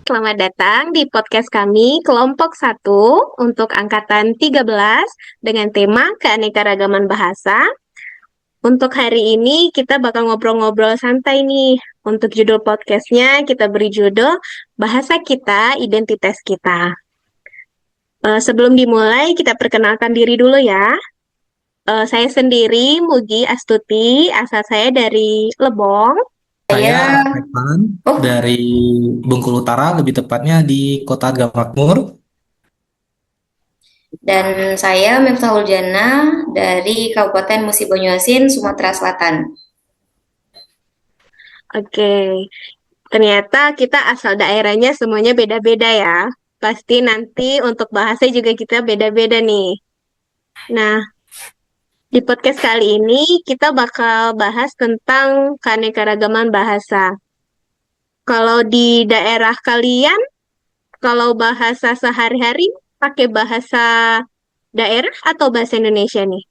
Selamat datang di podcast kami kelompok satu untuk angkatan 13 dengan tema keanekaragaman bahasa. Untuk hari ini kita bakal ngobrol-ngobrol santai nih. Untuk judul podcastnya kita beri judul Bahasa Kita, Identitas Kita. Sebelum dimulai kita perkenalkan diri dulu ya. Saya sendiri Mugi Astuti, asal saya dari Lebong. Saya Saya, Evan oh, dari Bengkulu Utara, lebih tepatnya di Kota Gamakmur. dan saya Miftahul Jannah dari Kabupaten Musi Banyuasin, Sumatera Selatan. Oke, ternyata kita asal daerahnya semuanya beda-beda ya. Pasti nanti untuk bahasa juga kita beda-beda nih. Nah, di podcast kali ini kita bakal bahas tentang keanekaragaman bahasa. Kalau di daerah kalian, kalau bahasa sehari-hari pakai bahasa daerah atau bahasa Indonesia nih?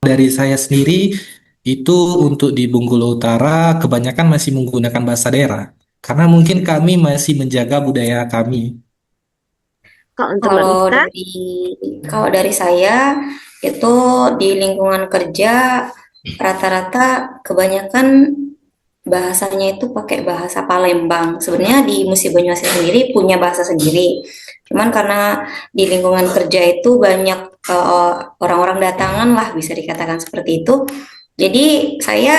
Dari saya sendiri, itu untuk di Bengkulu Utara kebanyakan masih menggunakan bahasa daerah. Karena mungkin kami masih menjaga budaya kami. Kalau untuk Mbak Kalau Miftah, dari kalau dari saya itu di lingkungan kerja rata-rata kebanyakan bahasanya itu pakai bahasa Palembang. Sebenarnya di Musi Banyuasin sendiri punya bahasa sendiri. Cuman karena di lingkungan kerja itu banyak orang-orang datangan lah bisa dikatakan seperti itu. Jadi saya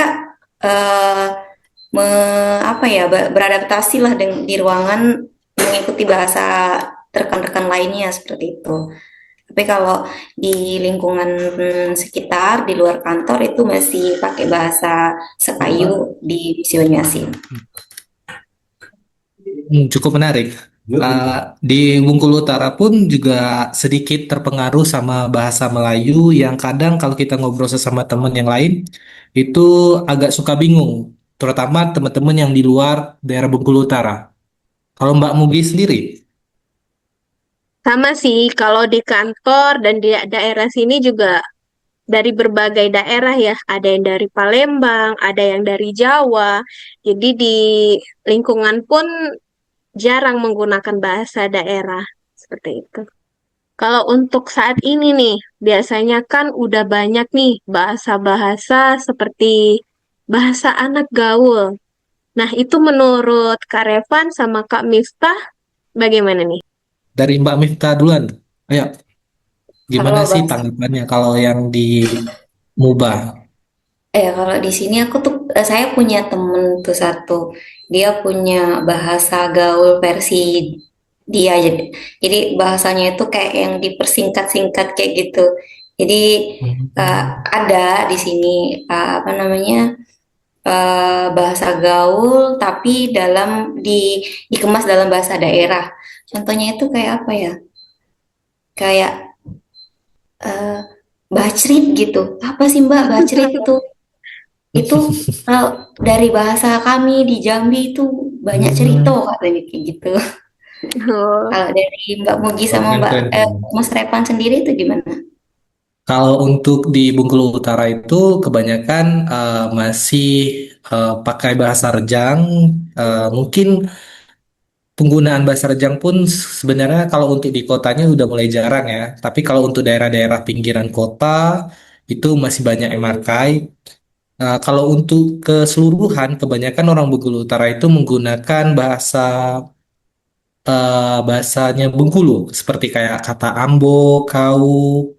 eh, apa ya beradaptasi lah di ruangan mengikuti bahasa rekan-rekan lainnya seperti itu. Tapi kalau di lingkungan sekitar di luar kantor itu masih pakai bahasa Sekayu di Misi Banyuasin. Cukup menarik. Di Bengkulu Utara pun juga sedikit terpengaruh sama bahasa Melayu yang kadang kalau kita ngobrol sesama teman yang lain itu agak suka bingung, terutama teman-teman yang di luar daerah Bengkulu Utara. Kalau Mbak Mugi sendiri, sama sih kalau di kantor dan di daerah sini juga dari berbagai daerah ya. Ada yang dari Palembang, ada yang dari Jawa. Jadi di lingkungan pun jarang menggunakan bahasa daerah seperti itu. Kalau untuk saat ini nih, biasanya kan udah banyak nih bahasa-bahasa seperti bahasa anak gaul. Nah, itu menurut Kak Revan sama Kak Miftah bagaimana nih? dari Mbak Miftah duluan. Ayo, gimana Kalau sih bahasa tanggapannya kalau yang di Mubah? kalau di sini aku tuh saya punya temen tuh satu. Dia punya bahasa gaul versi dia jadi bahasanya itu kayak yang dipersingkat-singkat kayak gitu. Jadi Hmm. ada di sini apa namanya bahasa gaul tapi dikemas dalam bahasa daerah. Contohnya itu kayak apa ya? Kayak eh, bacrit gitu. Apa sih Mbak bacrit tuh? Itu dari bahasa kami di Jambi itu banyak cerita Hmm. katanya kayak gitu. Oh, Kalau dari Mbak Mugi Oh, sama keren, keren, keren. Mas Revan sendiri itu gimana? Kalau untuk di Bengkulu Utara itu kebanyakan masih pakai bahasa Rejang. Mungkin penggunaan bahasa Rejang pun sebenarnya kalau untuk di kotanya udah mulai jarang ya. Tapi kalau untuk daerah-daerah pinggiran kota itu masih banyak yang pakai. Kalau untuk keseluruhan, kebanyakan orang Bengkulu Utara itu menggunakan bahasanya Bengkulu, seperti kayak kata ambo, kau,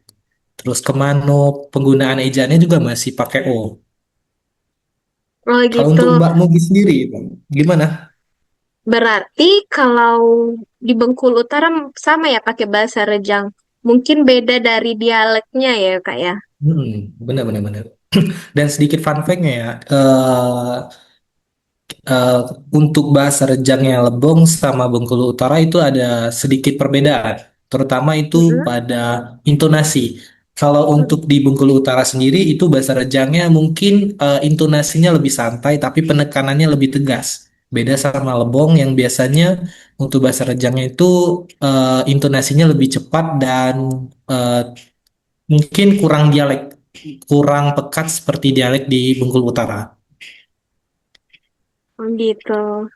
terus kemano, penggunaan ejaannya juga masih pakai o. oh Kalau gitu. untuk Mbak Mugi sendiri, gimana? Berarti kalau di Bengkulu Utara sama ya pakai bahasa Rejang. Mungkin beda dari dialeknya ya, Kak ya. Benar, benar, benar. Dan sedikit fun fact-nya ya, eh, untuk bahasa Rejangnya Lebong sama Bengkulu Utara itu ada sedikit perbedaan, terutama itu Mm-mm. pada intonasi. Kalau untuk di Bengkulu Utara sendiri itu bahasa Rejangnya mungkin intonasinya lebih santai tapi penekanannya lebih tegas. Beda sama Lebong yang biasanya untuk bahasa Rejangnya itu intonasinya lebih cepat dan eh, mungkin kurang pekat seperti dialek di Bengkulu Utara. Oh gitu.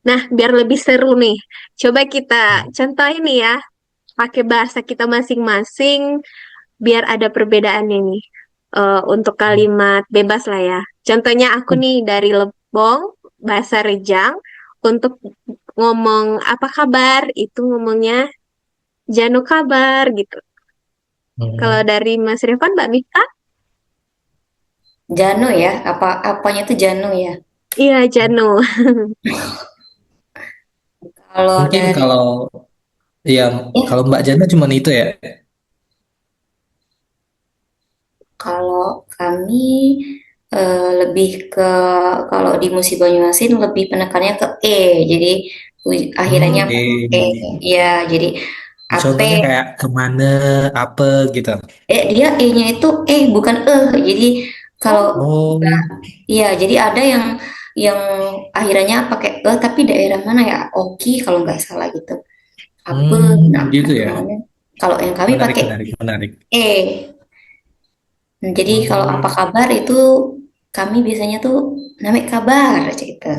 Nah, biar lebih seru nih, coba kita contohin nih ya, pakai bahasa kita masing-masing, biar ada perbedaannya nih. Untuk kalimat bebas lah ya. Contohnya aku nih dari Lebong, bahasa Rejang, untuk ngomong apa kabar, itu ngomongnya Jano kabar gitu. Kalau Hmm. dari Mas Rifan, Mbak Mita, Jano ya, apanya tuh Jano ya. iya Jano. Kalau Mungkin dari kalau ya ya, kalau Mbak Jana cuma itu ya. kalau kami lebih ke kalau di musik Banyumasin lebih penekannya ke E, jadi akhirannya Hmm, pakai E. Ya, jadi contohnya ape. kayak kemana, apa gitu. Dia E-nya itu bukan Jadi kalau Oh, iya, jadi ada yang akhirannya pakai tapi daerah mana ya? Oki kalau nggak salah gitu. Apa gitu ya. namanya? Kalau yang kami Menarik, pakai menarik, menarik. E. Jadi kalau apa Hmm, kabar itu kami biasanya tuh namanya kabar gitu.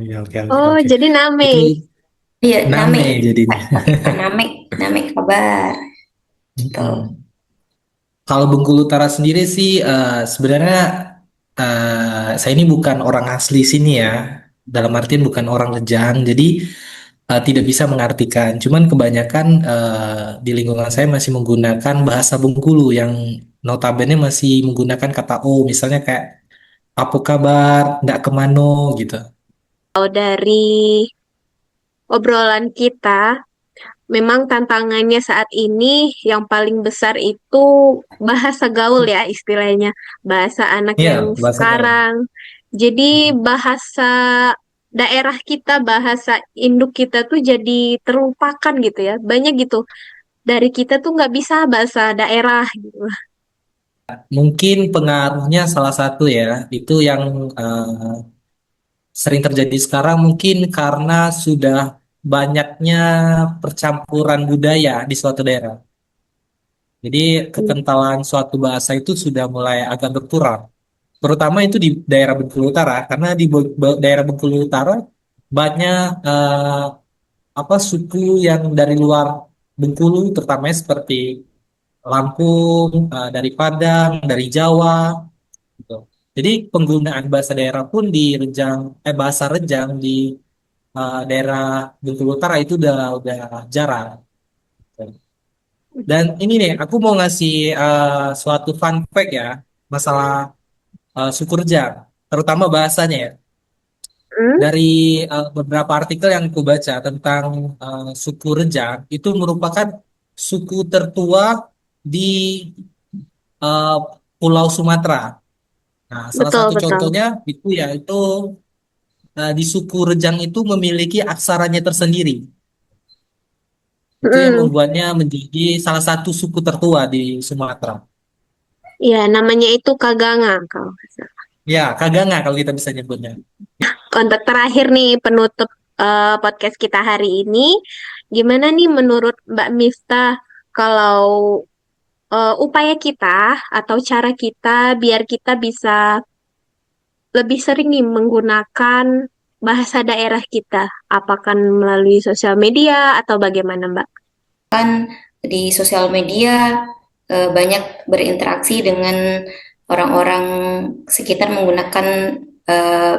iya, oke, oke, Oh, oke. jadi Name. Itu Iya, name. name jadinya. Name, name kabar gitu. Hmm. Kalau Bengkulu Utara sendiri sih sebenarnya saya ini bukan orang asli sini ya. Dalam artian bukan orang Rejang, jadi tidak bisa mengartikan. Cuman kebanyakan di lingkungan saya masih menggunakan bahasa Bengkulu yang notabene masih menggunakan kata O, misalnya kayak apa kabar, ndak kemano gitu. Kalau dari obrolan kita, memang tantangannya saat ini yang paling besar itu bahasa gaul ya istilahnya, bahasa anak Iya, yang bahasa gaul. sekarang. Jadi bahasa daerah kita, bahasa induk kita tuh jadi terlupakan gitu ya. Banyak gitu. Dari kita tuh nggak bisa bahasa daerah gitu. Mungkin pengaruhnya salah satu ya, itu yang sering terjadi sekarang mungkin karena sudah banyaknya percampuran budaya di suatu daerah. Jadi kekentalan suatu bahasa itu sudah mulai agak berkurang. Terutama itu di daerah Bengkulu Utara, karena di daerah Bengkulu Utara banyak apa suku yang dari luar Bengkulu, terutama seperti Lampung, dari Padang, dari Jawa, gitu. Jadi penggunaan bahasa daerah pun di bahasa Rejang di daerah Bengkulu Utara itu udah jarang. Dan ini nih, aku mau ngasih suatu fun fact ya, masalah suku Rejang, terutama bahasanya ya. Hmm, Dari beberapa artikel yang aku baca tentang suku Rejang, itu merupakan suku tertua di eh, Pulau Sumatera. Nah, salah betul satu betul. contohnya itu yaitu di suku Rejang itu memiliki aksaranya tersendiri. Itu yang Hmm, membuatnya menjadi salah satu suku tertua di Sumatera. ya namanya itu Kaganga kalau nggak salah. Ya, Kaganga kalau kita bisa nyebutnya. Untuk terakhir nih penutup podcast kita hari ini, gimana nih menurut Mbak Miftah kalau upaya kita atau cara kita biar kita bisa lebih sering nih menggunakan bahasa daerah kita, apakah melalui sosial media atau bagaimana, Mbak? Di sosial media banyak berinteraksi dengan orang-orang sekitar menggunakan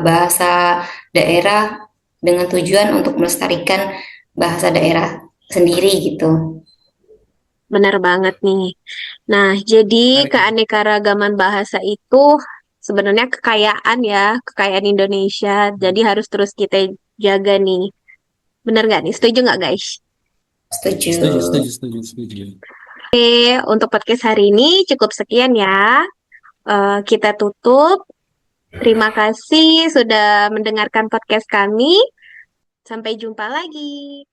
bahasa daerah dengan tujuan untuk melestarikan bahasa daerah sendiri gitu. Benar banget nih. Nah, jadi Menarik nih. keanekaragaman bahasa itu sebenarnya kekayaan ya, kekayaan Indonesia. Jadi harus terus kita jaga nih. Benar nggak nih? Setuju nggak, guys? Setuju. Setuju, setuju, setuju, setuju. Oke, untuk podcast hari ini cukup sekian ya. Kita tutup. Terima kasih sudah mendengarkan podcast kami. Sampai jumpa lagi.